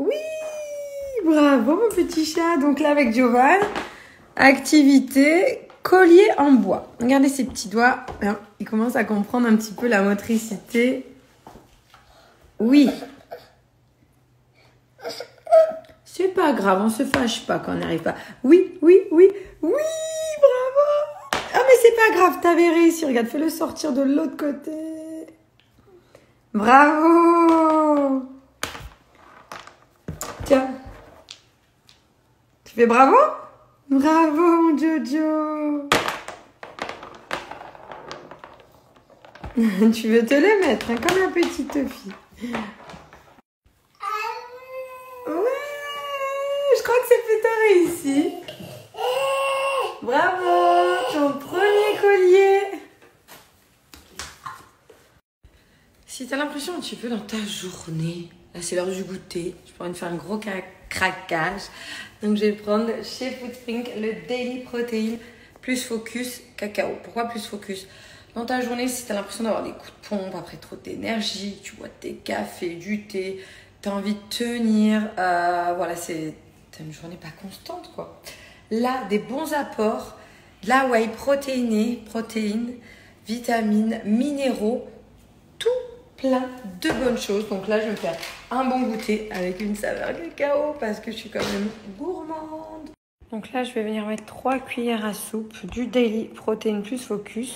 Oui, bravo mon petit chat. Donc là avec Jovan, activité collier en bois. Regardez ses petits doigts. Il commence à comprendre un petit peu la motricité. Oui. C'est pas grave, on se fâche pas quand on n'arrive pas. Oui, oui, oui, oui, bravo. Ah mais c'est pas grave, t'avais réussi. Regarde, fais-le sortir de l'autre côté. Bravo. Tiens. Tu fais bravo? Bravo mon Jojo. Tu veux te le mettre, hein, comme la petite fille. Je crois que c'est plutôt réussi. Bravo, ton premier collier. Si tu as l'impression un petit peu dans ta journée, là c'est l'heure du goûter, je pourrais me faire un gros craquage. Donc je vais prendre chez Foodspring le Daily Protein plus Focus Cacao. Pourquoi plus Focus? Dans ta journée, si tu as l'impression d'avoir des coups de pompe, après trop d'énergie, tu bois tes cafés, du thé, tu as envie de tenir, voilà, t'as une journée pas constante quoi. Là, des bons apports, de la whey protéinée, protéines, vitamines, minéraux, tout plein de bonnes choses. Donc là, je vais me faire un bon goûter avec une saveur cacao parce que je suis quand même gourmande. Donc là, je vais venir mettre 3 cuillères à soupe du Daily Protein plus Focus.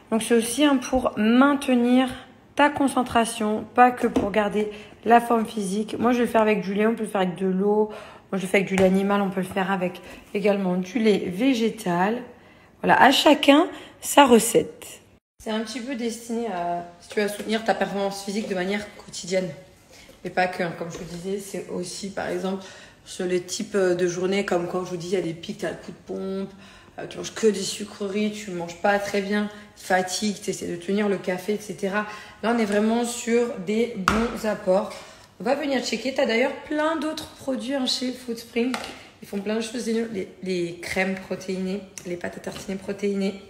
Donc c'est aussi pour maintenir ta concentration, pas que pour garder la forme physique. Moi, je vais le faire avec du lait, on peut le faire avec de l'eau. Moi, je le fais avec du lait animal, on peut le faire avec également du lait végétal. Voilà, à chacun sa recette. C'est un petit peu destiné à, si tu veux, soutenir ta performance physique de manière quotidienne. Et pas que, hein, comme je vous disais, c'est aussi, par exemple, sur les types de journées, comme quand je vous dis, il y a des pics, tu as le coup de pompe, tu manges que des sucreries, tu manges pas très bien, fatigue, tu essaies de tenir le café, etc. Là, on est vraiment sur des bons apports. On va venir checker. Tu as d'ailleurs plein d'autres produits chez Foodspring. Ils font plein de choses. Les crèmes protéinées, les pâtes à tartiner protéinées,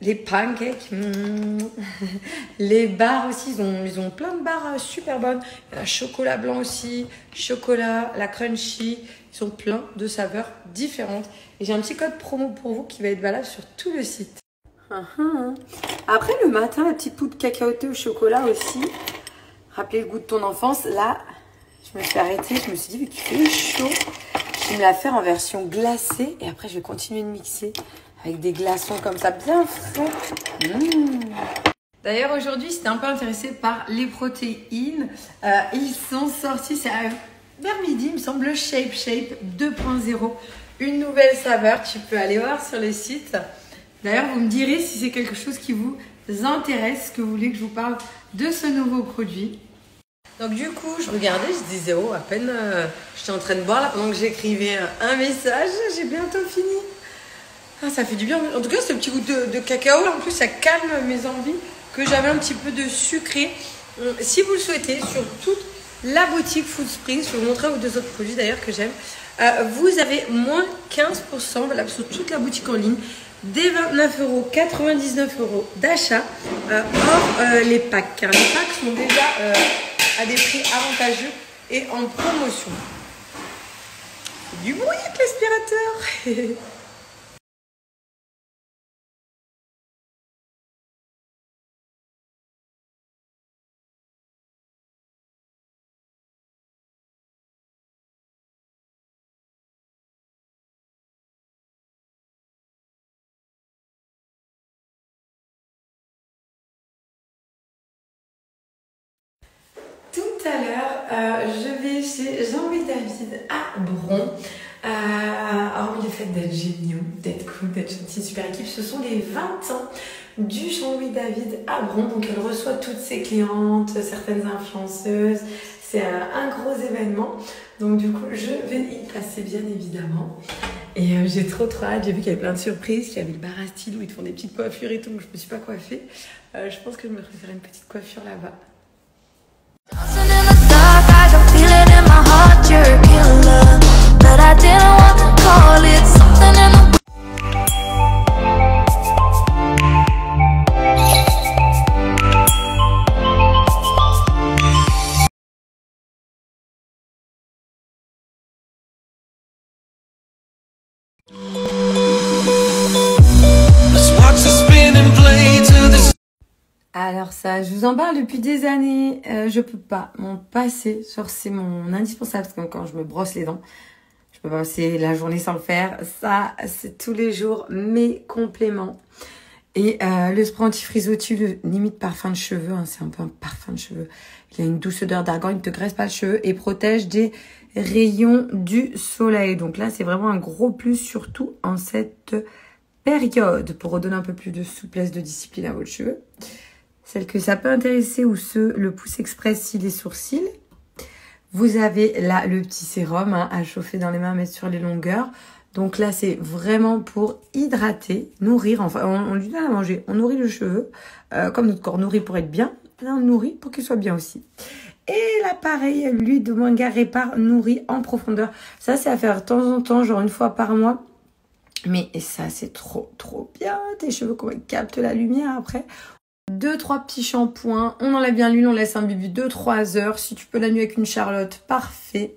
les pancakes, les barres aussi. Ils ont plein de barres super bonnes. Il y a le chocolat blanc aussi, chocolat, la crunchy. Ils ont plein de saveurs différentes. Et j'ai un petit code promo pour vous qui va être valable sur tout le site. Après, le matin, la petite poudre cacaotée au chocolat aussi. Rappelez le goût de ton enfance. Là, je me suis arrêtée. Je me suis dit, vu qu'il fait chaud, je vais me la faire en version glacée. Et après, je vais continuer de mixer avec des glaçons comme ça, bien frais. D'ailleurs, aujourd'hui, j'étais un peu intéressée par les protéines. Ils sont sortis, c'est vers midi, il me semble, Shape 2.0. Une nouvelle saveur. Tu peux aller voir sur le site. D'ailleurs, vous me direz si c'est quelque chose qui vous intéresse, que vous voulez que je vous parle de ce nouveau produit. Donc du coup, je regardais, je disais, oh, à peine, j'étais en train de boire là pendant que j'écrivais un message. J'ai bientôt fini. Ah, ça fait du bien. En tout cas, ce petit goût de cacao, là, en plus, ça calme mes envies que j'avais un petit peu de sucré. Si vous le souhaitez, sur toute la boutique Foodspring, je vais vous montrer vos 2 autres produits d'ailleurs que j'aime. Vous avez moins 15% valable sur toute la boutique en ligne. Dès 29,99 € d'achat hors les packs. Car les packs sont déjà à des prix avantageux et en promotion. Du bruit avec l'aspirateur. Tout à l'heure, je vais chez Jean-Louis David à Bron. Hormis le fait d'être géniaux, d'être cool, d'être gentil, super équipe, ce sont les 20 ans du Jean-Louis David à Bron. Donc elle reçoit toutes ses clientes, certaines influenceuses. C'est un gros événement. Donc du coup, je vais y passer bien évidemment. Et j'ai trop hâte. J'ai vu qu'il y avait plein de surprises, qu'il y avait le bar à style où ils te font des petites coiffures et tout. Donc je me suis pas coiffée. Je pense que je me ferai une petite coiffure là-bas. Alors ça, je vous en parle depuis des années. Je peux pas m'en passer. Genre, c'est mon indispensable. Parce que quand je me brosse les dents, je peux pas passer la journée sans le faire. Ça, c'est tous les jours mes compléments. Et le spray anti-frisottis, limite parfum de cheveux. Hein, c'est un peu un parfum de cheveux. Il a une douce odeur d'argan. Il ne te graisse pas le cheveu et protège des rayons du soleil. Donc là, c'est vraiment un gros plus, surtout en cette période, pour redonner un peu plus de souplesse, de discipline à votre cheveu. Celle que ça peut intéresser ou ceux, le pouce express cils et sourcils. Vous avez là le petit sérum hein, à chauffer dans les mains, mettre sur les longueurs. Donc là, c'est vraiment pour hydrater, nourrir. Enfin, on lui donne à manger. On nourrit le cheveu, comme notre corps nourrit pour être bien. Là, on nourrit pour qu'il soit bien aussi. Et là, pareil, l'huile de moringa répare, nourrit en profondeur. Ça, c'est à faire de temps en temps, genre une fois par mois. Mais ça, c'est trop, trop bien. Tes cheveux, comment ils captent la lumière après. 2-3 petits shampoings, on enlève bien l'huile, on laisse imbiber 2-3 heures. Si tu peux la nuit avec une Charlotte, parfait.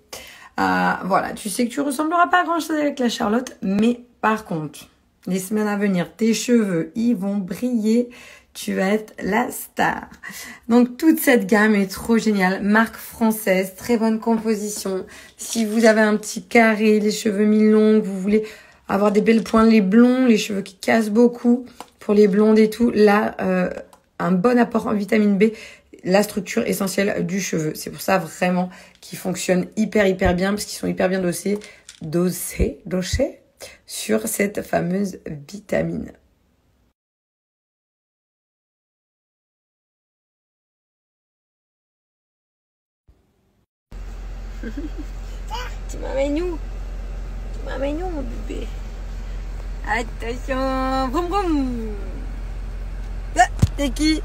Voilà, tu sais que tu ressembleras pas à grand chose avec la Charlotte, mais par contre, les semaines à venir, tes cheveux, ils vont briller. Tu vas être la star. Donc toute cette gamme est trop géniale. Marque française, très bonne composition. Si vous avez un petit carré, les cheveux mi-longs, vous voulez avoir des belles pointes, les blonds, les cheveux qui cassent beaucoup, pour les blondes et tout, là, un bon apport en vitamine B, la structure essentielle du cheveu. C'est pour ça vraiment qu'ils fonctionnent hyper bien parce qu'ils sont hyper bien dosés sur cette fameuse vitamine. Tu m'amènes où? Tu m'amènes où mon bébé? Attention, vroom vroom. Ah, t'es qui?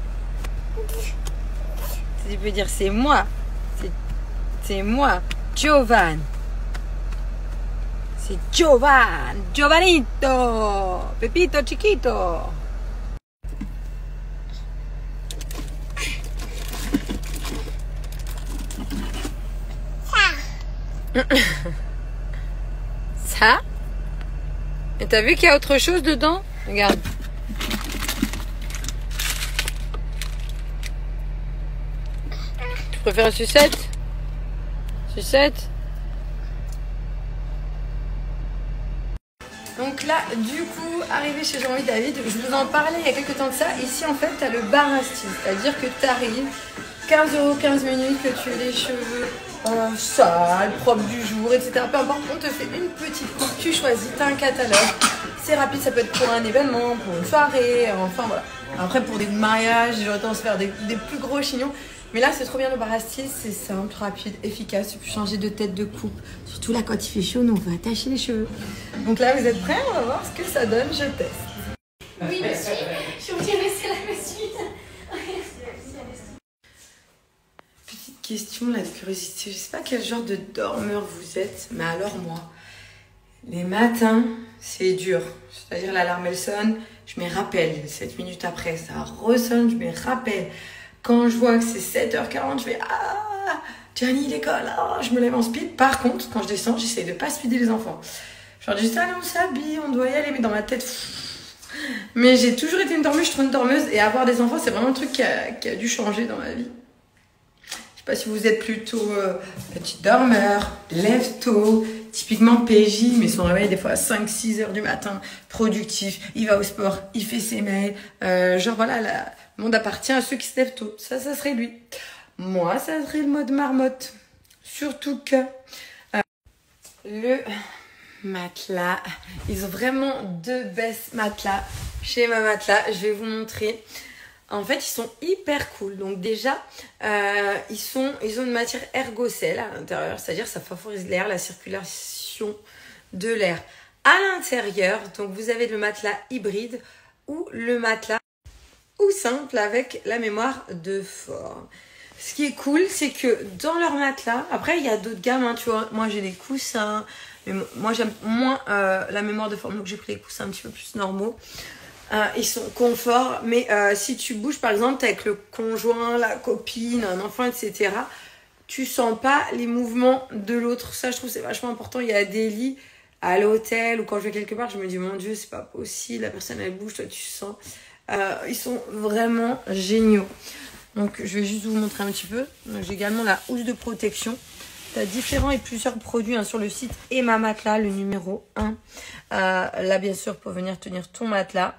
Tu peux dire c'est moi. C'est moi, Giovan. C'est Giovan, Giovanito, Pepito chiquito. Ça? Et t'as vu qu'il y a autre chose dedans? Regarde. Tu préfères une sucette? Sucette? Donc là, du coup, arrivé chez Jean-Louis David, je vous en parlais il y a quelques temps de ça. Ici, en fait, t'as le bar à style. C'est-à-dire que t'arrives, 15 €, 15 minutes, que tu as les cheveux sales, propres du jour, etc. Peu importe, on te fait une petite coupe, tu choisis, t'as un catalogue. C'est rapide, ça peut être pour un événement, pour une soirée, enfin voilà. Après, pour des mariages, j'aurais tendance à faire des plus gros chignons. Mais là, c'est trop bien le bar à style, c'est simple, rapide, efficace. Tu peux changer de tête de coupe. Surtout là, quand il fait chaud, nous, on va attacher les cheveux. Donc là, vous êtes prêts? On va voir ce que ça donne. Je teste. Oui, monsieur. Je vous dirai c'est la suite. Petite question là de curiosité. Je sais pas quel genre de dormeur vous êtes, mais alors moi, les matins, c'est dur. C'est-à-dire l'alarme, elle sonne, je me rappelle. 7 minutes après, ça ressonne, je me rappelle. Quand je vois que c'est 7h40, je fais « Ah, Gianni, l'école, oh, je me lève en speed. » Par contre, quand je descends, j'essaye de pas speeder les enfants. Genre, juste, allez, on s'habille, on doit y aller, mais dans ma tête... Mais j'ai toujours été une dormeuse, je suis trop une dormeuse. Et avoir des enfants, c'est vraiment un truc qui a dû changer dans ma vie. Je sais pas si vous êtes plutôt petit dormeur, lève tôt, typiquement PJ, mais son réveil des fois à 5-6 heures du matin, productif, il va au sport, il fait ses mails, genre voilà, le monde appartient à ceux qui se lèvent tôt. Ça serait lui. Moi, ça serait le mode marmotte. Surtout que le matelas, ils ont vraiment deux best matelas chez Ma Matelas. Je vais vous montrer. En fait, ils sont hyper cool. Donc déjà, ils ont une matière ergocell à l'intérieur, c'est-à-dire ça favorise l'air, la circulation de l'air à l'intérieur. Donc vous avez le matelas hybride ou le matelas ou simple avec la mémoire de forme. Ce qui est cool, c'est que dans leur matelas, après il y a d'autres gammes, hein, tu vois. Moi j'ai des coussins, mais moi j'aime moins la mémoire de forme, donc j'ai pris les coussins un petit peu plus normaux. Ils sont confort, mais si tu bouges par exemple avec le conjoint, la copine, un enfant, etc., tu sens pas les mouvements de l'autre. Ça, je trouve c'est vachement important. Il y a des lits à l'hôtel ou quand je vais quelque part, je me dis mon Dieu, c'est pas possible, la personne elle bouge, toi tu sens. Ils sont vraiment géniaux. Donc je vais juste vous montrer un petit peu. J'ai également la housse de protection. Tu as différents et plusieurs produits sur le site Emma Matelas, le numéro 1. Là bien sûr pour venir tenir ton matelas.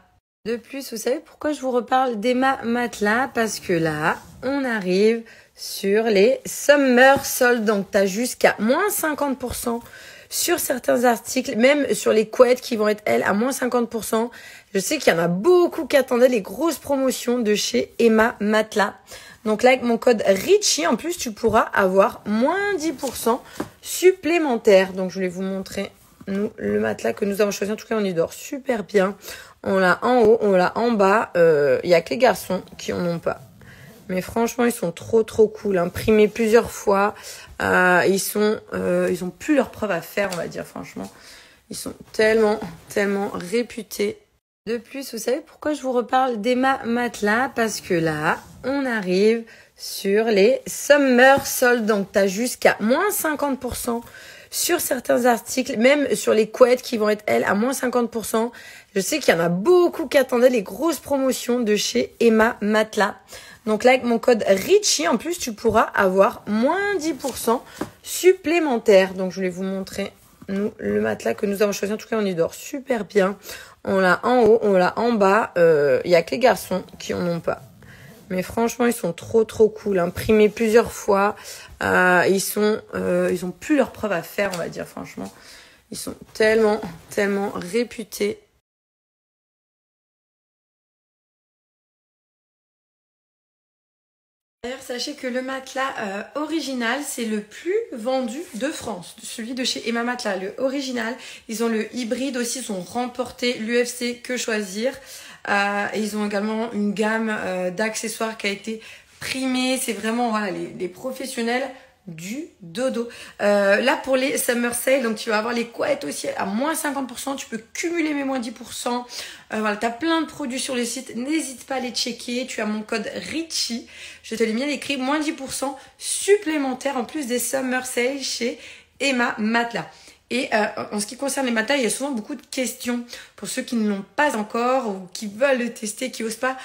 De plus, vous savez pourquoi je vous reparle d'Emma Matelas? Parce que là, on arrive sur les Summer Soldes. Donc, tu as jusqu'à moins 50% sur certains articles, même sur les couettes qui vont être, elles, à moins 50%. Je sais qu'il y en a beaucoup qui attendaient les grosses promotions de chez Emma Matelas. Donc là, avec mon code Richie, en plus, tu pourras avoir moins 10% supplémentaire. Donc, je voulais vous montrer, nous, le matelas que nous avons choisi. En tout cas, on y dort super bien. On l'a en haut, on l'a en bas. Il y a que les garçons qui en ont pas. Mais franchement, ils sont trop cool. Imprimés plusieurs fois. Ils ont plus leur preuve à faire, on va dire, franchement. Ils sont tellement réputés. De plus, vous savez pourquoi je vous reparle d'Emma Matelas? Parce que là, on arrive sur les Summer Soldes. Donc, tu as jusqu'à moins 50% sur certains articles, même sur les couettes qui vont être, elles, à moins 50%. Je sais qu'il y en a beaucoup qui attendaient les grosses promotions de chez Emma Matelas. Donc là, avec mon code Richie, en plus, tu pourras avoir moins 10% supplémentaire. Donc, je voulais vous montrer, nous, le matelas que nous avons choisi. En tout cas, on y dort super bien. On l'a en haut, on l'a en bas. Il y a que les garçons qui en ont pas. Mais franchement, ils sont trop cool. Imprimés plusieurs fois. Ils ont plus leur preuve à faire, on va dire, franchement. Ils sont tellement réputés. D'ailleurs, sachez que le matelas original, c'est le plus vendu de France. Celui de chez Emma Matelas, le original. Ils ont le hybride aussi, ils ont remporté l'UFC Que Choisir. Et ils ont également une gamme d'accessoires qui a été primée. C'est vraiment voilà, les professionnels du dodo. Là, pour les Summer Sale, donc tu vas avoir les couettes aussi à moins 50%. Tu peux cumuler mes moins 10%. Voilà, tu as plein de produits sur le site. N'hésite pas à les checker. Tu as mon code Richie. Je te l'ai bien écrit. Moins 10% supplémentaire en plus des Summer Sale chez Emma Matelas. Et en ce qui concerne les matelas, il y a souvent beaucoup de questions pour ceux qui ne l'ont pas encore ou qui veulent le tester, qui n'osent pas.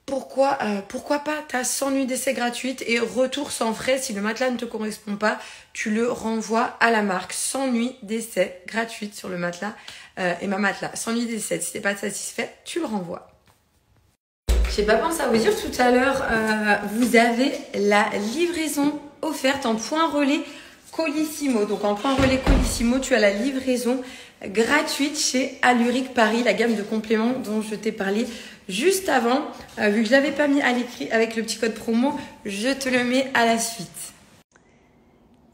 Pourquoi pas? Tu as 100 nuits d'essai gratuites et retour sans frais. Si le matelas ne te correspond pas, tu le renvoies à la marque. 100 nuits d'essai gratuites sur le matelas Emma Matelas. 100 nuits d'essai. Si tu n'es pas satisfait, tu le renvoies. J'ai pas pensé à vous dire tout à l'heure, vous avez la livraison offerte en point relais Colissimo. Donc en point relais Colissimo, tu as la livraison gratuite chez Alluric Paris, la gamme de compléments dont je t'ai parlé juste avant. Vu que je l'avais pas mis à l'écrit avec le petit code promo, je te le mets à la suite.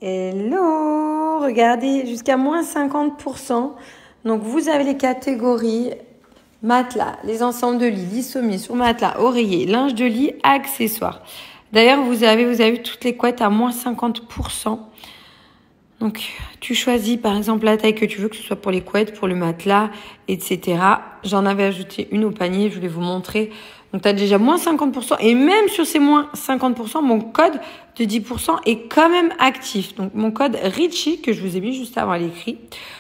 Hello, regardez, jusqu'à moins 50%. Donc vous avez les catégories matelas, les ensembles de lit, lit sommier, sur matelas, oreiller, linge de lit, accessoires. D'ailleurs, vous avez vu toutes les couettes à moins 50%. Donc, tu choisis par exemple la taille que tu veux, que ce soit pour les couettes, pour le matelas, etc. J'en avais ajouté une au panier, je voulais vous montrer. Donc, tu as déjà moins 50%. Et même sur ces moins 50%, mon code de 10% est quand même actif. Donc, mon code Richie, que je vous ai mis juste avant à l'écrit.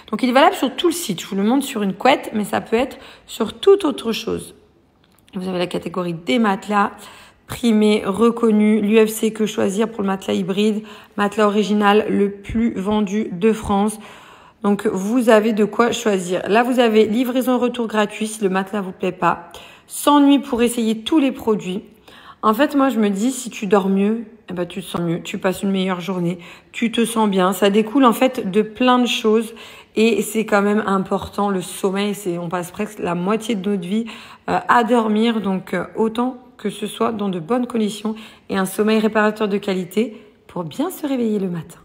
Donc, il est valable sur tout le site. Je vous le montre sur une couette, mais ça peut être sur toute autre chose. Vous avez la catégorie des matelas. Primé, reconnu, l'UFC Que Choisir pour le matelas hybride, matelas original le plus vendu de France. Donc, vous avez de quoi choisir. Là, vous avez livraison retour gratuit si le matelas vous plaît pas. 100 nuits pour essayer tous les produits. En fait, moi, je me dis, si tu dors mieux, eh ben, tu te sens mieux. Tu passes une meilleure journée. Tu te sens bien. Ça découle, en fait, de plein de choses. Et c'est quand même important. Le sommeil, on passe presque la moitié de notre vie à dormir. Donc, autant que ce soit dans de bonnes conditions et un sommeil réparateur de qualité pour bien se réveiller le matin.